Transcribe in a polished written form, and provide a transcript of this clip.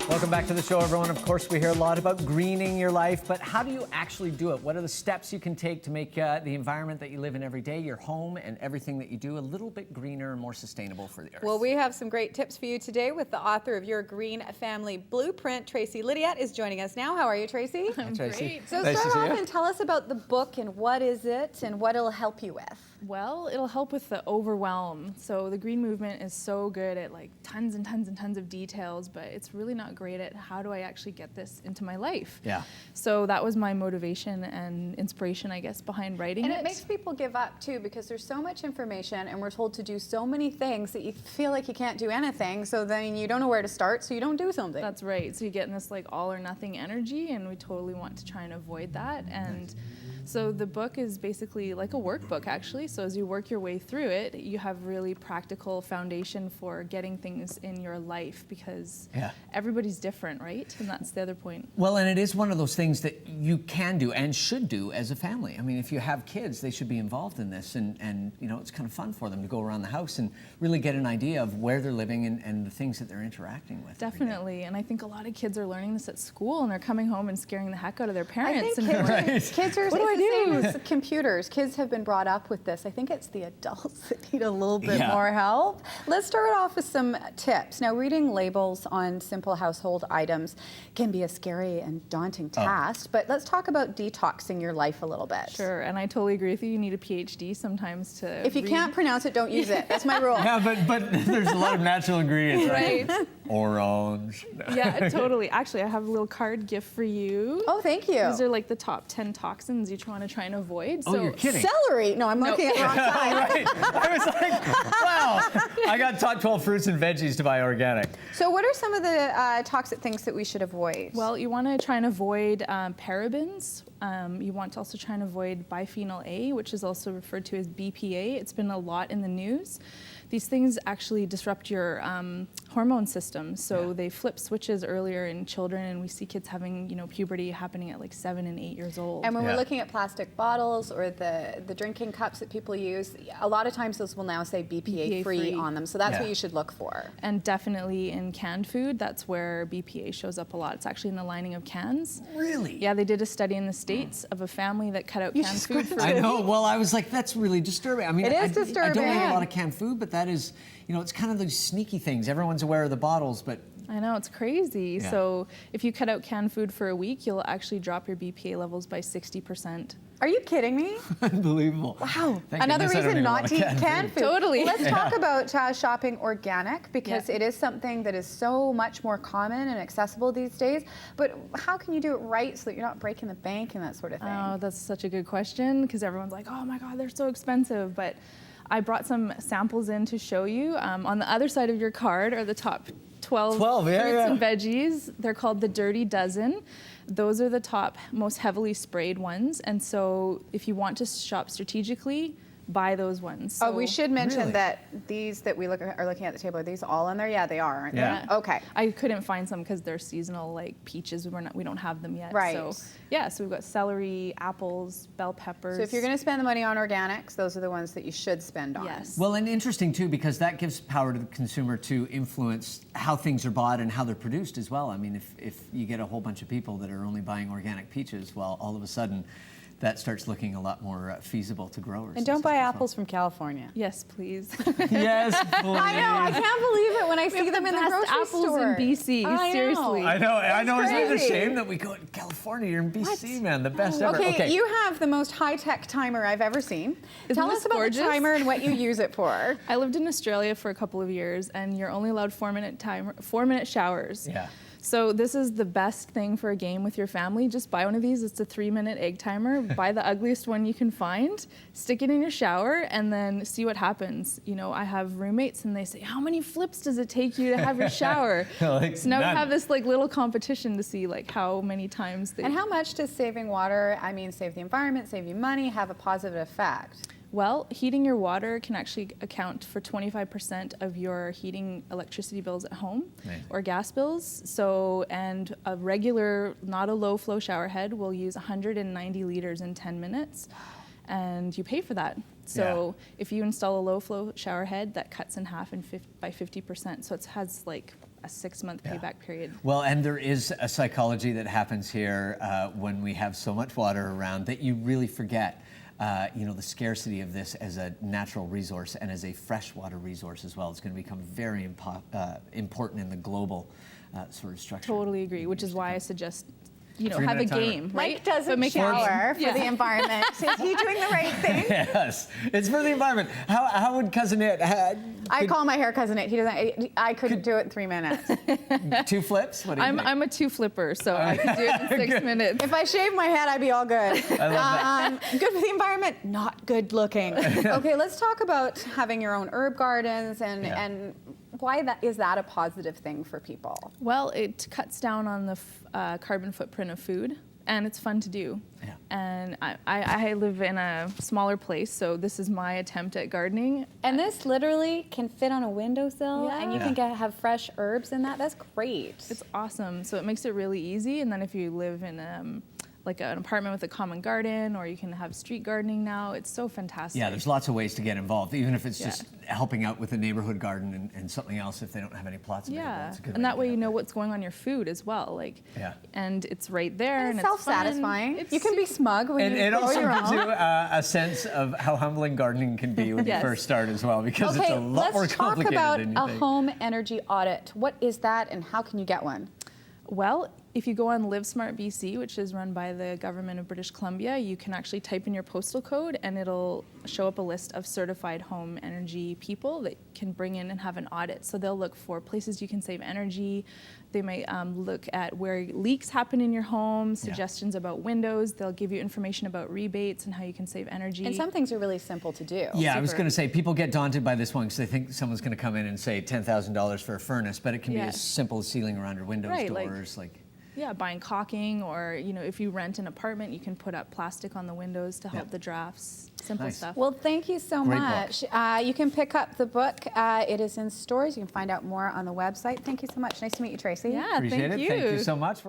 Welcome back to the show, everyone. Of course, we hear a lot about greening your life, but how do you actually do it? What are the steps you can take to make the environment that you live in every day, your home, and everything that you do a little bit greener and more sustainable for the earth? Well, we have some great tips for you today with the author of Your Green Family Blueprint, Tracy Lydiatt, is joining us now. How are you, Tracy? I'm great. So start off and tell us about the book and what is it and what it'll help you with. Well, it'll help with the overwhelm. So the green movement is so good at like tons and tons and tons of details, but it's really not great at how do I actually get this into my life. Yeah. So that was my motivation and inspiration, I guess, behind writing it. And it makes people give up too, because there's so much information and we're told to do so many things that you feel like you can't do anything. So then you don't know where to start, so you don't do something. That's right. So you get in this like all or nothing energy, and we totally want to try and avoid that. And so the book is basically like a workbook, actually. So as you work your way through it, you have really practical foundation for getting things in your life, because everybody's different, right? And that's the other point. Well, and it is one of those things that you can do and should do as a family. I mean, if you have kids, they should be involved in this, and you know, it's kind of fun for them to go around the house and really get an idea of where they're living and the things that they're interacting with. Definitely, and I think a lot of kids are learning this at school, and they're coming home and scaring the heck out of their parents. I think kids are, what do I do? Same as computers. Kids have been brought up with this. I think it's the adults that need a little bit more help. Let's start off with some tips. Now, reading labels on simple household items can be a scary and daunting task, but let's talk about detoxing your life a little bit. Sure, and I totally agree with you. You need a PhD sometimes to If you can't pronounce it, don't use it. That's my rule. Yeah, but there's a lot of natural ingredients, right? Orange. Yeah, totally. Actually, I have a little card gift for you. Oh, thank you. These are like the top 10 toxins you want to try and avoid. Oh, you're kidding. Celery. No, I'm looking at the wrong side. Right. I was like, wow. I got top 12 fruits and veggies to buy organic. So what are some of the toxic things that we should avoid? Well, you want to try and avoid parabens. You want to also try and avoid bisphenol A, which is also referred to as BPA. It's been a lot in the news. These things actually disrupt your hormone system, so they flip switches earlier in children, and we see kids having, you know, puberty happening at like 7 and 8 years old. And when we're looking at plastic bottles or the drinking cups that people use, a lot of times those will now say BPA free on them, so that's what you should look for. And definitely in canned food, that's where BPA shows up a lot. It's actually in the lining of cans. Really? Yeah, they did a study in the States of a family that cut out canned food for I know. Well, I was like, that's really disturbing. I mean, it is disturbing. I don't eat a lot of canned food, but that is, you know, it's kind of those sneaky things. Everyone's aware of the bottles, but I know, it's crazy. Yeah. So if you cut out canned food for a week, you'll actually drop your BPA levels by 60%. Are you kidding me? Unbelievable. Wow. Thank Another goodness I don't reason eat a not lot to of eat canned food. Totally. Well, let's talk about shopping organic, because it is something that is so much more common and accessible these days. But how can you do it right so that you're not breaking the bank and that sort of thing? Oh, that's such a good question, because everyone's like, oh my God, they're so expensive. But I brought some samples in to show you. On the other side of your card are the top 12 fruits and veggies. They're called the Dirty Dozen. Those are the top, most heavily sprayed ones. And so if you want to shop strategically, buy those ones. So we should mention that these that we are looking at the table, are these all in there? Yeah, they are, aren't they? Okay. I couldn't find some because they're seasonal, like peaches. We don't have them yet. Right. So yeah, so we've got celery, apples, bell peppers. So if you're going to spend the money on organics, those are the ones that you should spend on. Yes. Well, and interesting too, because that gives power to the consumer to influence how things are bought and how they're produced as well. I mean, if you get a whole bunch of people that are only buying organic peaches, well, all of a sudden that starts looking a lot more feasible to growers. And don't buy apples from California. Yes, please. Yes, please. I know. I can't believe it when I see them in the grocery apples store. in BC. Seriously. I know. Isn't it a crazy. shame that we go to California? You're in BC, man. The best ever. Okay, you have the most high-tech timer I've ever seen. Tell us about the timer and what you use it for. I lived in Australia for a couple of years, and you're only allowed 4-minute showers. Yeah. So this is the best thing for a game with your family. Just buy one of these. It's a 3-minute egg timer. Buy the ugliest one you can find, stick it in your shower, and then see what happens. You know, I have roommates and they say, how many flips does it take you to have your shower? Like, so now none. we have this like little competition to see like how many times they... And how much does saving water, save the environment, save you money, have a positive effect? Well, heating your water can actually account for 25% of your heating electricity bills at home or gas bills. So, and a regular, not a low flow shower head will use 190 liters in 10 minutes. And you pay for that. So if you install a low flow shower head, that cuts in half by 50%. So it has like a 6-month payback period. Well, and there is a psychology that happens here when we have so much water around that you really forget the scarcity of this as a natural resource and as a freshwater resource as well. It's going to become very important in the global sort of structure. Totally agree, which is why I suggest have a game, right? Mike doesn't shower for the environment. Is he doing the right thing? Yes, it's for the environment. How would Cousin It? I call my hair Cousin It. He doesn't. I couldn't do it in 3 minutes. 2 flips? What do you think? I'm a 2 flipper, so I can do it in 6 minutes. If I shave my head, I'd be all good. I love that. Good for the environment, not good looking. Okay, let's talk about having your own herb gardens and why is that a positive thing for people? Well, it cuts down on the carbon footprint of food, and it's fun to do. Yeah. And I live in a smaller place, so this is my attempt at gardening. And this literally can fit on a windowsill, and you can have fresh herbs in that. That's great. It's awesome. So it makes it really easy. And then if you live in like an apartment with a common garden, or you can have street gardening now. It's so fantastic. Yeah, there's lots of ways to get involved, even if it's just helping out with a neighborhood garden and something else if they don't have any plots available. Yeah, It's a good and way that to way get you out know there. what's going on your food as well. And it's right there, and it's self-satisfying. You can be smug when you it grow also your gives own. you a sense of how humbling gardening can be when you first start as well, because it's a lot more complicated than you let's talk about think. a home energy audit. What is that, and how can you get one? Well, if you go on Live Smart BC, which is run by the government of British Columbia, you can actually type in your postal code and it'll show up a list of certified home energy people that can bring in and have an audit. So they'll look for places you can save energy. They might look at where leaks happen in your home, suggestions about windows. They'll give you information about rebates and how you can save energy. And some things are really simple to do. Yeah, I was going to say, people get daunted by this one because they think someone's going to come in and say $10,000 for a furnace, but it can be as simple as sealing around your windows, doors, buying caulking, or if you rent an apartment, you can put up plastic on the windows to help the drafts. Simple stuff. Well, thank you so much. You can pick up the book. It is in stores. You can find out more on the website. Thank you so much. Nice to meet you, Tracy. Yeah, Appreciate thank it. you. Thank you so much for